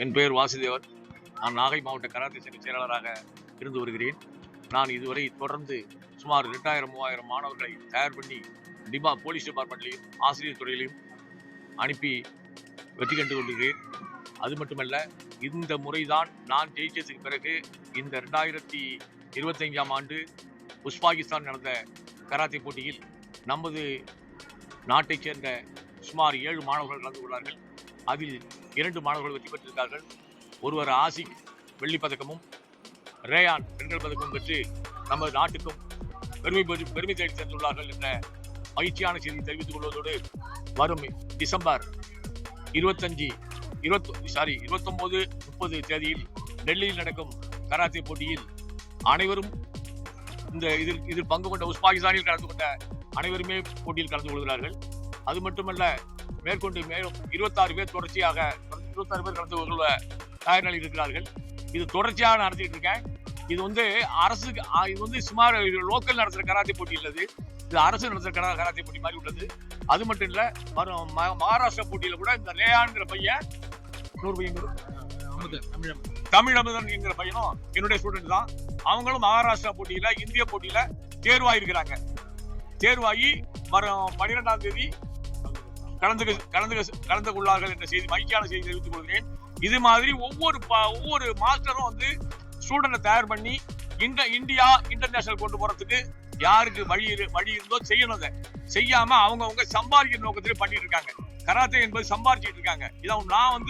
என் பெயர் வாசுதேவன். நான் நாகை மாவட்ட கராத்தே சங்க செயலாளராக இருந்து வருகிறேன். நான் இதுவரை தொடர்ந்து சுமார் 2000-3000 மாணவர்களை தயார் பண்ணி போலீஸ் டிபார்ட்மெண்ட்லையும் ஆசிரியர் துறையிலையும் அனுப்பி வெற்றி கண்டு கொண்டிருக்கிறேன். அது மட்டுமல்ல, இந்த முறைதான் நான் ஜெயிச்சதுக்கு பிறகு இந்த 2025ஆம் ஆண்டு உஸ்பாகிஸ்தான் நடந்த கராத்தே போட்டியில் நமது நாட்டைச் சேர்ந்த சுமார் 7 மாணவர்கள் கலந்து கொண்டார்கள். அதில் 2 மாணவர்கள் வெற்றி பெற்றிருக்கார்கள். ஒருவர் ஆசிக் வெள்ளி பதக்கமும் ரேயான் வெண்கல பதக்கமும் பெற்று நமது நாட்டுக்கும் பெருமை தேடி சென்றுள்ளார்கள் என்ற மகிழ்ச்சியான செய்தி தெரிவித்துக் கொள்வதோடு வரும் டிசம்பர் 29-30 தேதியில் டெல்லியில் நடக்கும் கராத்தே போட்டியில் அனைவரும் இதில் பங்கு கொண்ட உஸ்பாகிஸ்தானில் கலந்து கொண்ட அனைவருமே போட்டியில் கலந்து கொள்கிறார்கள். அது மட்டுமல்ல, மேற்கொண்டு மேலும் 26 பேர் தொடர்ச்சியாக 26 பேர் கலந்து கொள்ள தயார் நிலையில் இருக்கிறார்கள். இது தொடர்ச்சியாக நடத்திட்டு இருக்கேன். இது அரசுக்கு இது சுமார் லோக்கல் நடத்துற கராத்தே போட்டி இல்லது, இது அரசு நடத்துற கராத்தே போட்டி மாதிரி உள்ளது. அது மட்டும் இல்ல, வரும் மகாராஷ்டிரா போட்டியில கூட இந்த ரேயான்ங்கிற பையன் தமிழமுதன் என்கிற பையனும் என்னுடைய ஸ்டூடெண்ட் தான். அவங்களும் மகாராஷ்டிரா போட்டியில இந்திய போட்டியில தேர்வாயிருக்கிறாங்க. தேர்வாகி வரும் 12ஆம் தேதி கலந்து கொள்ளார்கள் என்ற செய்தி, மகிழ்ச்சியான செய்தி தெரிவித்துக் கொள்கிறேன். இது மாதிரி ஒவ்வொரு மாஸ்டரும் ஸ்டூடெண்ட்டை தயார் பண்ணி இந்தியா இன்டர்நேஷனல் கொண்டு போறதுக்கு யாருக்கு வழி இருந்தோ செய்யணும். செய்யாம அவங்க சம்பாதிக்கிற நோக்கத்திலே பண்ணிட்டு இருக்காங்க. கராத்தே என்பது சம்பாதிச்சுட்டு இருக்காங்க. இதான் நான்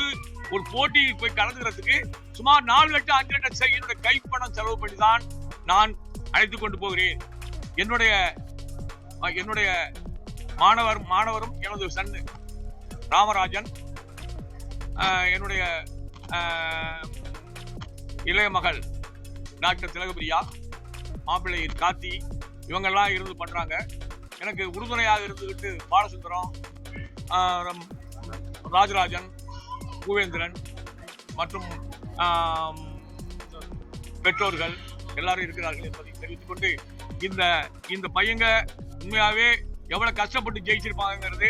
ஒரு போட்டியில் போய் கலந்துக்கிறதுக்கு சுமார் 4 லட்சம் 5 லட்சம் என்னுடைய கைப்பணம் செலவு பண்ணி தான் நான் அழைத்துக் கொண்டு போகிறேன். என்னுடைய மாணவரும் எனது சன் ராமராஜன், என்னுடைய இளைய மகள் டாக்டர் திலகபிரியா, மாப்பிள்ளை கார்த்தி, இவங்கெல்லாம் இருந்து பண்றாங்க. எனக்கு உறுதுணையாக இருந்துகிட்டு பாலசுந்தரம், ராஜராஜன், பூவேந்திரன் மற்றும் பெற்றோர்கள் எல்லாரும் இருக்கிறார்கள் என்பதை தெரிவித்துக் கொண்டு, இந்த பையங்க உண்மையாவே எவ்வளவு கஷ்டப்பட்டு ஜெயிச்சிருப்பாங்கிறது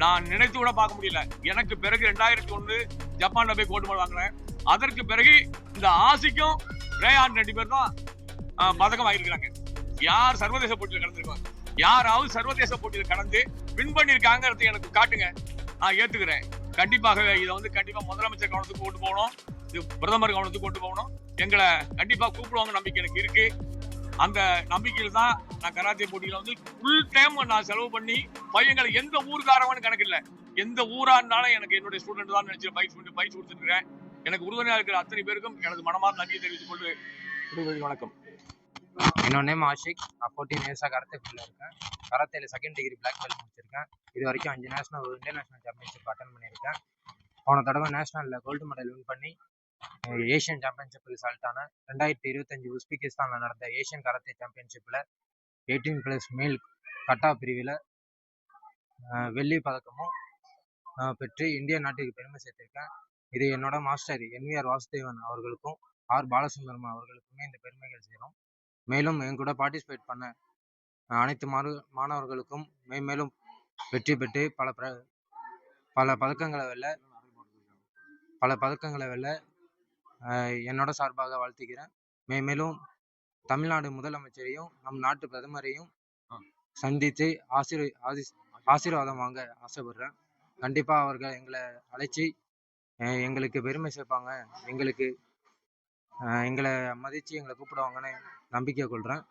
நான் நினைத்து கூட பார்க்க முடியல. எனக்கு பிறகு 2001 ஜப்பான்ல போய் கோல்டு மெடல் வாங்கினேன். அதற்கு பிறகு இந்த ஆசிக்கும் ரேயான் 2 பேர் தான் பதக்கம் வாங்கியிருக்கிறாங்க. யார் சர்வதேச போட்டியில் கலந்துருக்காங்க, யாராவது சர்வதேச போட்டியில் கலந்து வின் பண்ணிருக்காங்கிறது எனக்கு காட்டுங்க, நான் ஏத்துக்கிறேன். கண்டிப்பாக இதை கண்டிப்பா முதலமைச்சர் கவனத்துக்கு கொண்டு போகணும், இது பிரதமர் கவனத்துக்கு கொண்டு போகணும். எங்களை கண்டிப்பா கூப்பிடுவாங்க நம்பிக்கை எனக்கு இருக்கு. அந்த நம்பிக்கையில் தான் நான் கராத்தே போட்டியில ஃபுல் டைம் நான் செலவு பண்ணி பையங்களை எந்த ஊருக்காரவன்னு கணக்கு இல்லை, எந்த ஊரா இருந்தாலும் எனக்கு என்னுடைய ஸ்டூடெண்ட் தான் நினைச்சு பயிற்சி கொடுத்துருக்கிறேன். எனக்கு உறுதுணையா இருக்கிற அத்தனை பேருக்கும் எனது மனமார்ந்த நன்றியை தெரிவித்துக் கொண்டு வணக்கம். என்னோட நேம் ஆஷிக். நான் 14 இயர்ஸாக கராத்தேக்குள்ள இருக்கேன். கராத்தேல 2nd டிகிரி பிளாக் பெல்ட் முடிச்சிருக்கேன். இது வரைக்கும் 5 நேஷனல் இன்டர்நேஷனல் சாம்பியன்ஷிப் அட்டன் பண்ணியிருக்கேன். போன தடவை நேஷனலில் கோல்டு மெடல் வின் பண்ணி ஏஷியன் சாம்பியன்ஷிப்பில் செலக்ட் ஆனேன். 2025 உஸ்பெகிஸ்தானில் நடந்த ஏஷியன் கராத்தே சாம்பியன்ஷிப்பில் 18+ மேல் கட்டா பிரிவில் வெள்ளி பதக்கமும் பெற்று இந்திய நாட்டுக்கு பெருமை சேர்த்திருக்கேன். இது என்னோட மாஸ்டர் NVR வாசுதேவன் அவர்களுக்கும் பாலசுந்தரம் அவர்களுக்குமே இந்த பெருமைகள் சேரும். மேலும் என் கூட பார்ட்டிசிபேட் பண்ண அனைத்து மாணவர்களுக்கும் மேலும் வெற்றி பெற்று பல பதக்கங்களை வெல்ல என்னோட சார்பாக வாழ்த்துக்கிறேன். மேலும் தமிழ்நாடு முதலமைச்சரையும் நம் நாட்டு பிரதமரையும் சந்தித்து ஆசீர்வாதம் வாங்க ஆசைப்படுறேன். கண்டிப்பா அவர்கள் எங்களை அழைச்சி எங்களுக்கு பெருமை சேர்ப்பாங்க, எங்களை மதித்து எங்களை கூப்பிடுவாங்கன்னு நம்பிக்கை கொள்கிறேன்.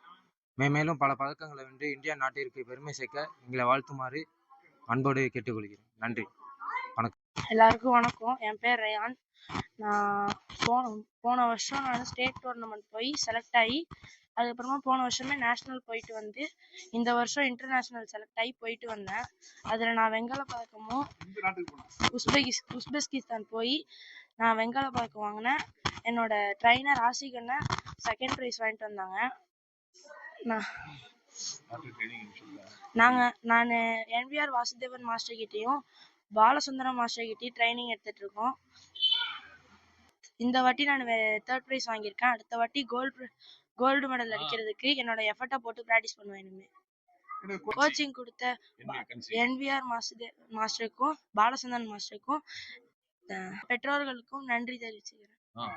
மேலும் பல பதக்கங்களை வென்று இந்தியா நாட்டிற்கு பெருமை சேர்க்க எங்களை வாழ்த்துமாறு அன்போடு கேட்டுக்கொள்கிறேன். நன்றி, வணக்கம். எல்லாருக்கும் வணக்கம். என் பேர் ரேயான். நான் போன வருஷம் நான் ஸ்டேட் டோர்னமெண்ட் போய் செலக்ட் ஆகி, அதுக்கப்புறமா போன வருஷமே நேஷ்னல் போயிட்டு இந்த வருஷம் இன்டர்நேஷ்னல் செலக்ட் ஆகி போயிட்டு வந்தேன். அதில் நான் வெண்கல பதக்கமும் உஸ்பெகிஸ்தான் போய் நான் வெண்கல பதக்கம் வாங்கினேன். என்னோட ட்ரைனர் ஆசிகண்ண 2nd ப்ரைஸ் வாங்கிட்டு வந்தாங்க. நான் NVR வாசுதேவன் மாஸ்டர் கிட்டையும் பாலசுந்தரம் மாஸ்டர் கிட்டையும் ட்ரைனிங் எடுத்துட்டு இருக்கோம். இந்த வாட்டி நான் 3rd ப்ரைஸ் வாங்கியிருக்கேன். அடுத்த வாட்டி கோல்டு மெடல் அடிக்கிறதுக்கு என்னோட எஃபர்ட்டை போட்டு ப்ராக்டிஸ் பண்ணுவேன். இனிமே கோச்சிங் கொடுத்த NVR மாஸ்டருக்கும் பாலசுந்தரன் மாஸ்டருக்கும் பெற்றோர்களுக்கும் நன்றி தெரிவிச்சுக்கிறேன். ஆ.